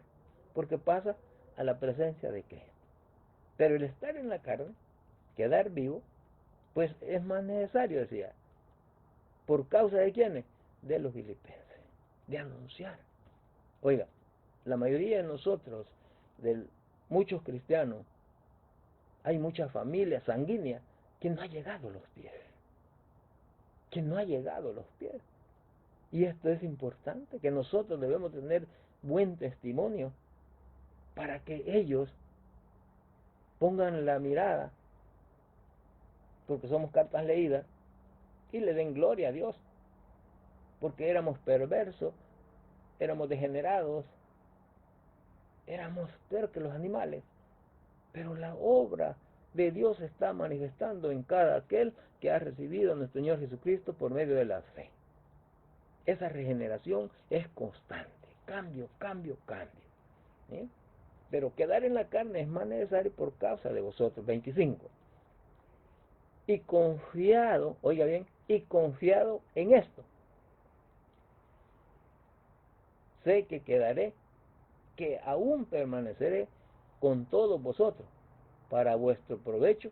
porque pasa a la presencia de Cristo. Pero el estar en la carne, quedar vivo, pues es más necesario, decía. ¿Por causa de quiénes? De los filipenses, de anunciar. Oiga, la mayoría de nosotros, de muchos cristianos, Hay muchas familias sanguíneas que no ha llegado a los pies. Que no ha llegado a los pies. Y esto es importante, que nosotros debemos tener buen testimonio para que ellos pongan la mirada, porque somos cartas leídas, y le den gloria a Dios, porque éramos perversos, éramos degenerados, éramos peor que los animales, pero la obra de Dios se está manifestando en cada aquel que ha recibido a nuestro Señor Jesucristo por medio de la fe. Esa regeneración es constante, cambio, cambio, cambio. ¿Sí? Pero quedar en la carne es más necesario por causa de vosotros. 25. Y confiado, oiga bien, y confiado en esto, sé que quedaré, que aún permaneceré con todos vosotros para vuestro provecho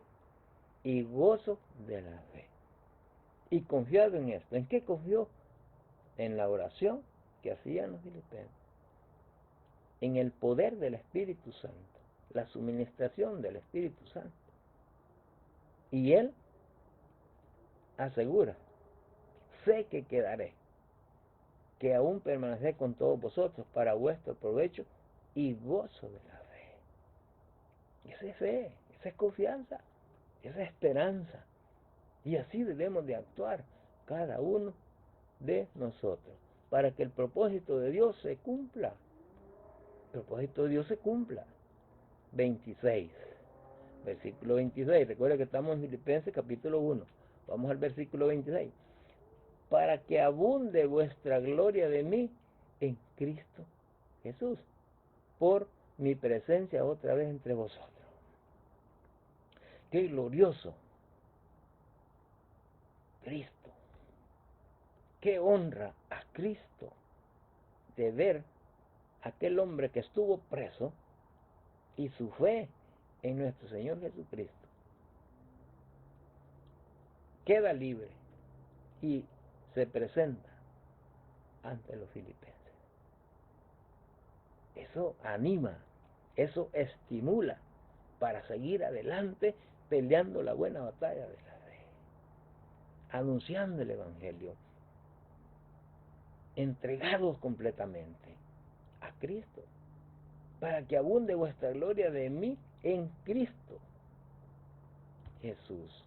y gozo de la fe. Y confiado en esto. ¿En qué confió? En la oración que hacían los filipenses, en el poder del Espíritu Santo, la suministración del Espíritu Santo. Y él asegura, sé que quedaré, que aún permaneceré con todos vosotros para vuestro provecho y gozo de la fe. Esa es fe, esa es confianza, esa es esperanza. Y así debemos de actuar cada uno de nosotros, para que el propósito de Dios se cumpla. El propósito de Dios se cumpla. 26, versículo 26. Recuerda que estamos en Filipenses capítulo 1. Vamos al versículo 26. Para que abunde vuestra gloria de mí en Cristo Jesús, por mi presencia otra vez entre vosotros. Qué glorioso Cristo. Qué honra a Cristo de ver a aquel hombre que estuvo preso y su fe en nuestro Señor Jesucristo queda libre y se presenta ante los filipenses. Eso anima, eso estimula para seguir adelante peleando la buena batalla de la fe, anunciando el Evangelio, entregados completamente a Cristo, para que abunde vuestra gloria de mí en Cristo Jesús,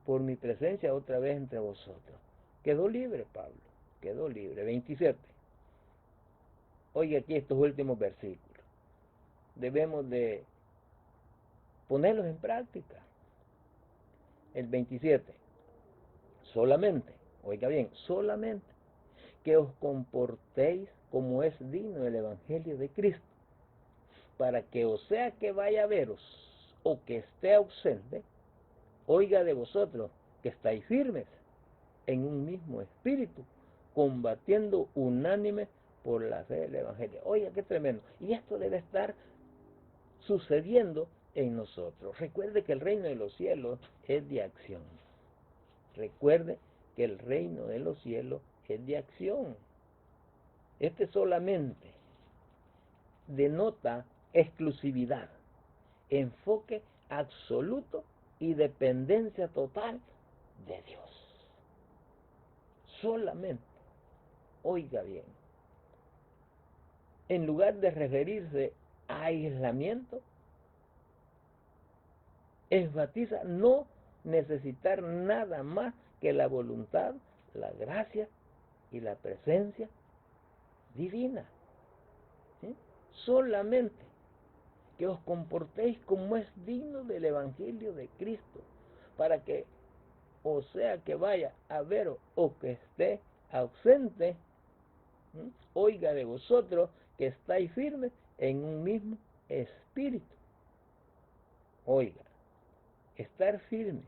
por mi presencia otra vez entre vosotros. Quedó libre Pablo, quedó libre. 27. Oye aquí estos últimos versículos. Debemos de ponerlos en práctica. El 27. Solamente, oiga bien, solamente que os comportéis como es digno del Evangelio de Cristo, para que o sea que vaya a veros o que esté ausente, oiga de vosotros que estáis firmes en un mismo espíritu, combatiendo unánime por la fe del Evangelio. Oiga, qué tremendo. Y esto debe estar sucediendo en nosotros. Recuerde que el reino de los cielos es de acción. Recuerde que el reino de los cielos es de acción. Este solamente denota exclusividad, enfoque absoluto y dependencia total de Dios. Solamente, oiga bien, en lugar de referirse a aislamiento, enfatiza no necesitar nada más que la voluntad, la gracia y la presencia divina. ¿Sí? Solamente que os comportéis como es digno del Evangelio de Cristo, para que, o sea que vaya a ver o que esté ausente, oiga de vosotros que estáis firmes en un mismo espíritu. Oiga, estar firme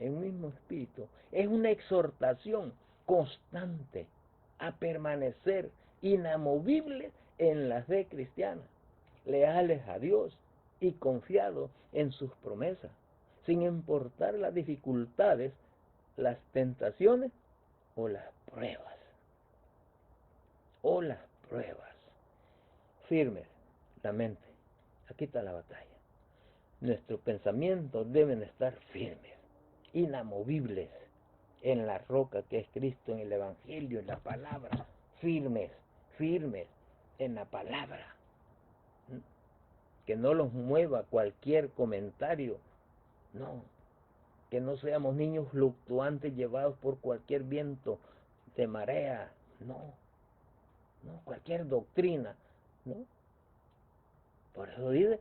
en un mismo espíritu es una exhortación constante a permanecer inamovibles en la fe cristiana, leales a Dios y confiados en sus promesas, sin importar las dificultades, las tentaciones o las pruebas. Firmes la mente. Aquí está la batalla. Nuestros pensamientos deben estar firmes, inamovibles, en la roca que es Cristo, en el Evangelio, en la palabra. Firmes, firmes en la palabra. Que no los mueva cualquier comentario. No, que no seamos niños fluctuantes llevados por cualquier viento de marea. No, cualquier doctrina. No. Por eso dice,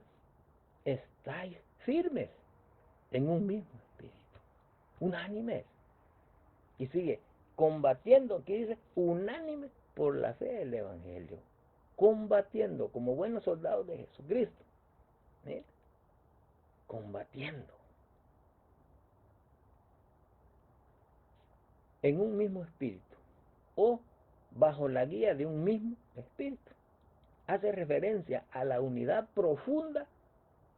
estáis firmes en un mismo espíritu, unánimes. Y sigue, combatiendo, aquí dice, unánime por la fe del Evangelio. Combatiendo como buenos soldados de Jesucristo. ¿Sí? Combatiendo. En un mismo espíritu. O bajo la guía de un mismo espíritu. Hace referencia a la unidad profunda,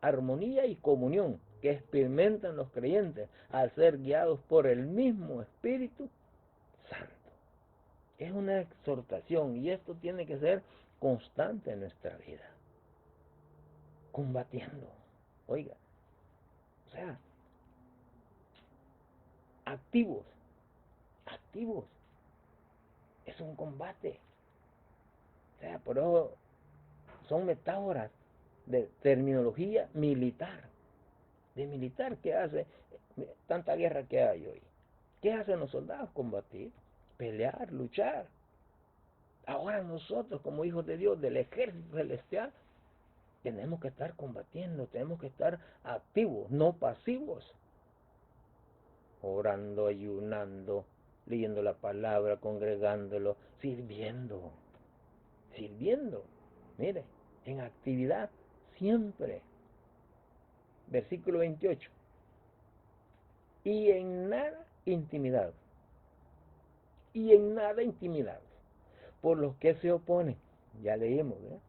armonía y comunión que experimentan los creyentes al ser guiados por el mismo Espíritu Santo. Es una exhortación y esto tiene que ser constante en nuestra vida. Combatiendo. Oiga, o sea, activos. Es un combate. O sea, por eso son metáforas de terminología militar. De militar, ¿qué hace? Tanta guerra que hay hoy. ¿Qué hacen los soldados? Combatir, pelear, luchar. Ahora nosotros, como hijos de Dios, del ejército celestial, tenemos que estar combatiendo, tenemos que estar activos, no pasivos. Orando, ayunando, leyendo la palabra, congregándolo, sirviendo. Mire, en actividad siempre. Versículo 28. Y en nada intimidados. Por los que se oponen. Ya leímos, ¿verdad?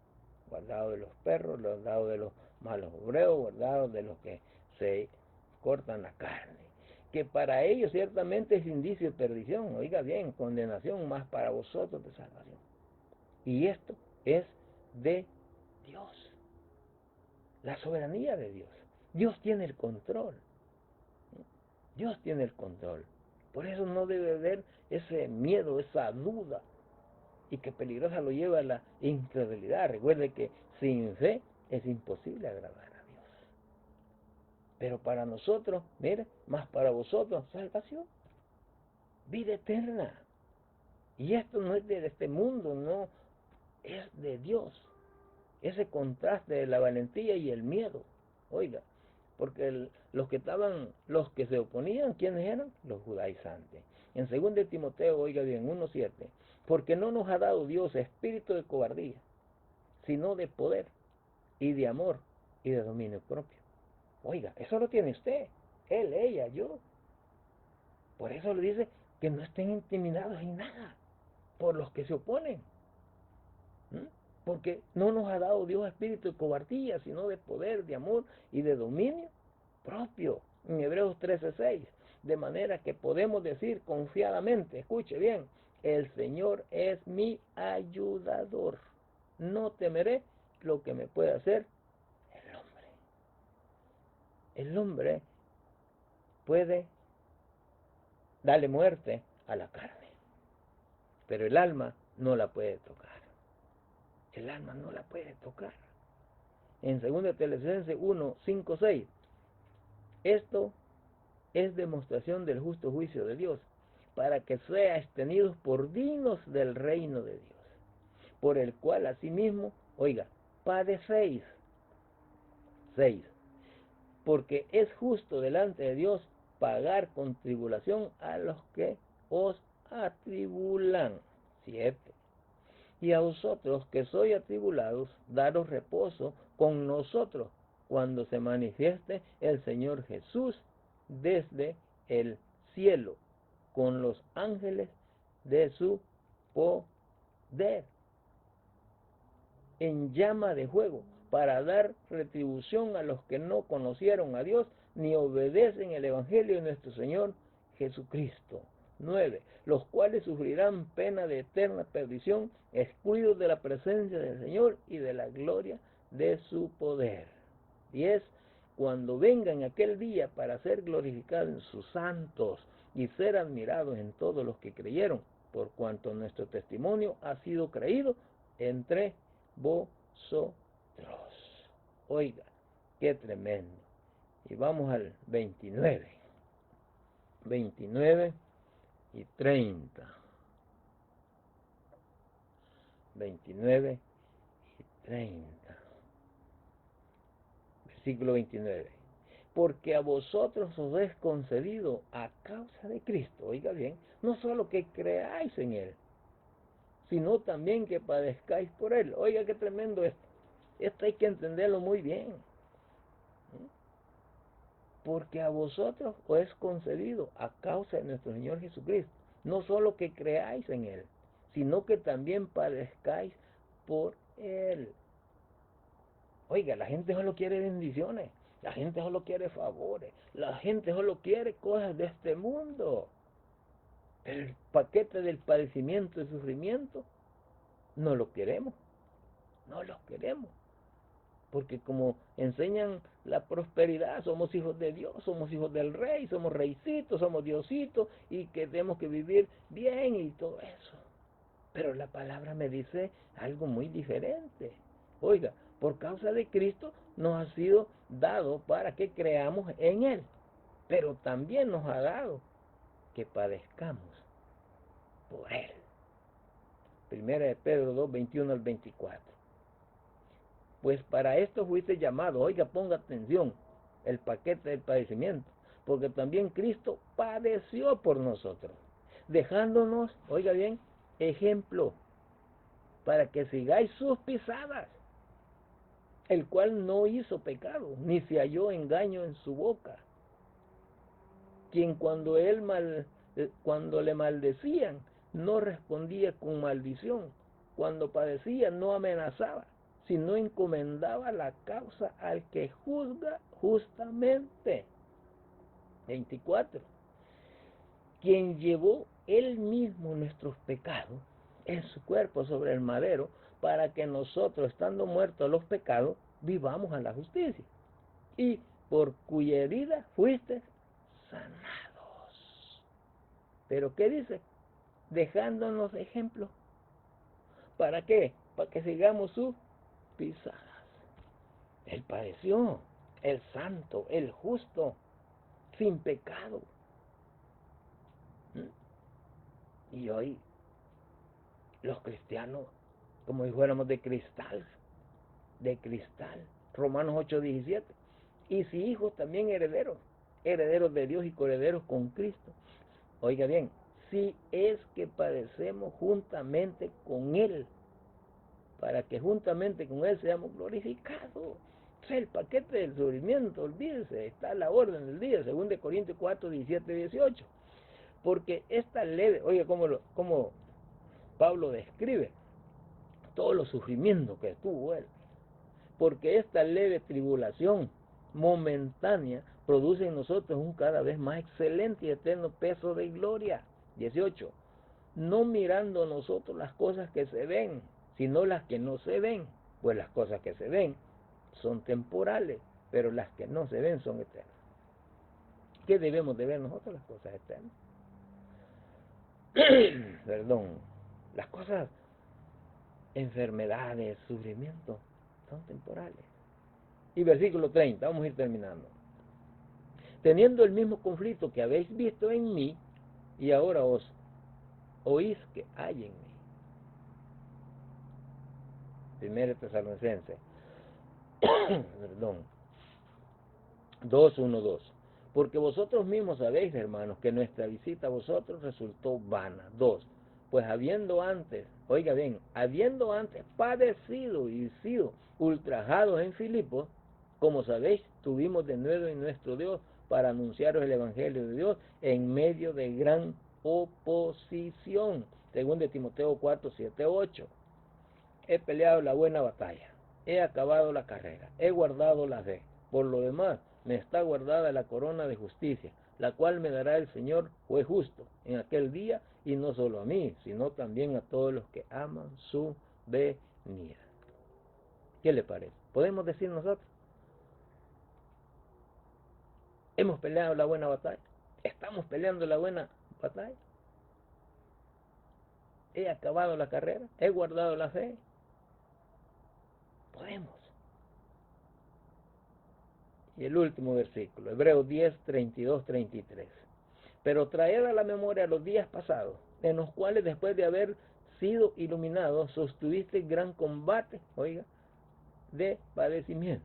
Guardados de los perros, guardados de los malos obreros, guardados de los que se cortan la carne. Que para ellos ciertamente es indicio de perdición. Oiga bien, condenación, más para vosotros de salvación. Y esto es de Dios. La soberanía de Dios. Dios tiene el control. Por eso no debe haber ese miedo, esa duda. Y que peligrosa lo lleva a la incredulidad. Recuerde que sin fe es imposible agradar a Dios. Pero para nosotros, mire, más para vosotros, salvación. Vida eterna. Y esto no es de este mundo, no. Es de Dios. Ese contraste de la valentía y el miedo. Oiga, porque los que se oponían, ¿quiénes eran? Los judaizantes. En 2 Timoteo, oiga bien, 1:7, porque no nos ha dado Dios espíritu de cobardía, sino de poder y de amor y de dominio propio. Oiga, eso lo tiene usted, él, ella, yo. Por eso le dice que no estén intimidados en nada por los que se oponen. Porque no nos ha dado Dios espíritu de cobardía, sino de poder, de amor y de dominio propio. En Hebreos 13:6. De manera que podemos decir confiadamente, escuche bien, el Señor es mi ayudador. No temeré lo que me puede hacer el hombre. El hombre puede darle muerte a la carne, pero el alma no la puede tocar. El alma no la puede tocar. En 2 Tesalonicenses 1:5-6, esto es demostración del justo juicio de Dios, para que seáis tenidos por dignos del reino de Dios, por el cual asimismo, oiga, padecéis. 6. Porque es justo delante de Dios pagar con tribulación a los que os atribulan. 7. Y a vosotros que sois atribulados, daros reposo con nosotros cuando se manifieste el Señor Jesús desde el cielo, con los ángeles de su poder, en llama de fuego, para dar retribución a los que no conocieron a Dios, ni obedecen el Evangelio de nuestro Señor Jesucristo. 9. Los cuales sufrirán pena de eterna perdición, excluidos de la presencia del Señor y de la gloria de su poder. 10. cuando venga en aquel día para ser glorificado en sus santos y ser admirados en todos los que creyeron, por cuanto nuestro testimonio ha sido creído entre vosotros. Oiga, qué tremendo. Y vamos al 29 y 30. 29 y 30. Versículo 29. Porque a vosotros os es concedido a causa de Cristo, oiga bien, no solo que creáis en Él, sino también que padezcáis por Él. Oiga qué tremendo esto. Esto hay que entenderlo muy bien. Porque a vosotros os es concedido a causa de nuestro Señor Jesucristo, no solo que creáis en Él, sino que también padezcáis por Él. Oiga, la gente solo quiere bendiciones, la gente solo quiere favores, la gente solo quiere cosas de este mundo. El paquete del padecimiento y sufrimiento no lo queremos, no lo queremos. Porque como enseñan la prosperidad, somos hijos de Dios, somos hijos del Rey, somos reycitos, somos diositos y que tenemos que vivir bien y todo eso. Pero la palabra me dice algo muy diferente. Oiga, por causa de Cristo nos ha sido dado para que creamos en Él, pero también nos ha dado que padezcamos por Él. Primera de Pedro 2, 21 al 24. Pues para esto fuiste llamado, oiga, ponga atención, el paquete del padecimiento, porque también Cristo padeció por nosotros, dejándonos, oiga bien, ejemplo, para que sigáis sus pisadas, el cual no hizo pecado, ni se halló engaño en su boca, quien cuando le maldecían, no respondía con maldición, cuando padecía no amenazaba, sino encomendaba la causa al que juzga justamente. 24. Quien llevó él mismo nuestros pecados en su cuerpo sobre el madero, para que nosotros, estando muertos a los pecados, vivamos a la justicia, y por cuya herida fuiste sanados. Pero ¿qué dice? Dejándonos ejemplo. ¿Para qué? Para que sigamos sus pisadas. Él padeció, el santo, el justo, sin pecado. Y hoy los cristianos, como si fuéramos de cristal, Romanos 8:17. Y si hijos también herederos, herederos de Dios y coherederos con Cristo. Oiga bien, si es que padecemos juntamente con Él, para que juntamente con Él seamos glorificados. O sea, el paquete del sufrimiento, olvídese, está a la orden del día, 2 Corintios 4, 17, 18. Porque esta leve, oiga cómo Pablo describe todos los sufrimientos que tuvo él. Porque esta leve tribulación momentánea produce en nosotros un cada vez más excelente y eterno peso de gloria. 18. No mirando nosotros las cosas que se ven, sino las que no se ven, pues las cosas que se ven son temporales, pero las que no se ven son eternas. ¿Qué debemos de ver nosotros? Las cosas eternas. Perdón, las cosas, enfermedades, sufrimiento, son temporales. Y versículo 30, vamos a ir terminando. Teniendo el mismo conflicto que habéis visto en mí, y ahora os oís que hay en mí. 1 Tesalonicenses 2:1-2. Porque vosotros mismos sabéis, hermanos, que nuestra visita a vosotros resultó vana. 2. Pues habiendo antes, oiga bien, habiendo antes padecido y sido ultrajados en Filipos, como sabéis, tuvimos de nuevo en nuestro Dios para anunciaros el Evangelio de Dios en medio de gran oposición. 2 Timoteo 4, 7, 8. He peleado la buena batalla, he acabado la carrera, he guardado la fe. Por lo demás, me está guardada la corona de justicia, la cual me dará el Señor juez justo en aquel día, y no solo a mí, sino también a todos los que aman su venida. ¿Qué le parece? ¿Podemos decir nosotros? Hemos peleado la buena batalla. Estamos peleando la buena batalla. He acabado la carrera. He guardado la fe. Podemos. Y el último versículo, Hebreos 10, 32, 33. Pero traed a la memoria los días pasados, en los cuales después de haber sido iluminados, sostuviste gran combate, oiga, de padecimiento.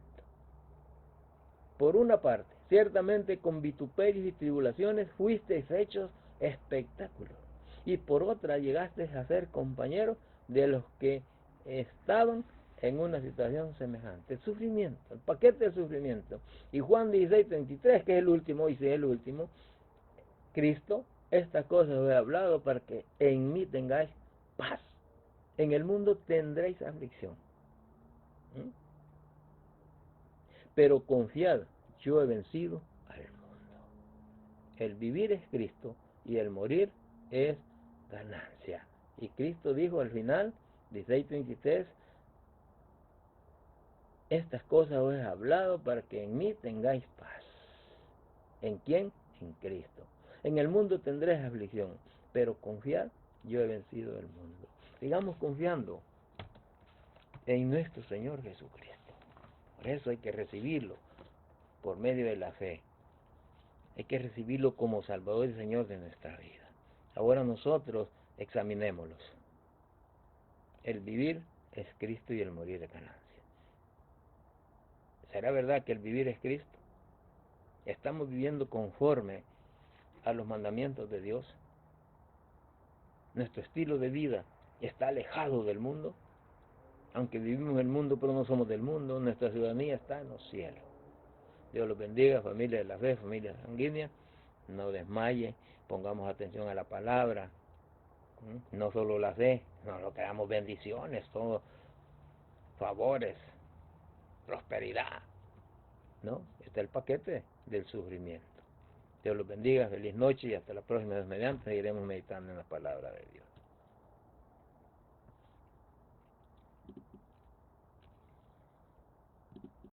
Por una parte, ciertamente con vituperios y tribulaciones fuisteis hechos espectáculos, y por otra llegaste a ser compañeros de los que estaban en una situación semejante. El sufrimiento, el paquete de sufrimiento. Y Juan 16, 33, que es el último, dice el último, Cristo, estas cosas os he hablado para que en mí tengáis paz. En el mundo tendréis aflicción. Pero confiad, yo he vencido al mundo. El vivir es Cristo y el morir es ganancia. Y Cristo dijo al final, 16:23, estas cosas os he hablado para que en mí tengáis paz. ¿En quién? En Cristo. En el mundo tendréis aflicción, pero confiad, yo he vencido el mundo. Sigamos confiando en nuestro Señor Jesucristo. Por eso hay que recibirlo por medio de la fe. Hay que recibirlo como Salvador y Señor de nuestra vida. Ahora nosotros examinémoslos. El vivir es Cristo y el morir es ganancia. ¿Será verdad que el vivir es Cristo? ¿Estamos viviendo conforme a los mandamientos de Dios? ¿Nuestro estilo de vida está alejado del mundo? Aunque vivimos en el mundo, pero no somos del mundo. Nuestra ciudadanía está en los cielos. Dios los bendiga, familia de la fe, familia sanguínea. No desmaye, pongamos atención a la palabra. No solo la fe, no lo que damos bendiciones, todo favores, prosperidad. No, está el paquete del sufrimiento. Dios los bendiga, feliz noche y hasta la próxima vez mediante. Seguiremos meditando en la palabra de Dios.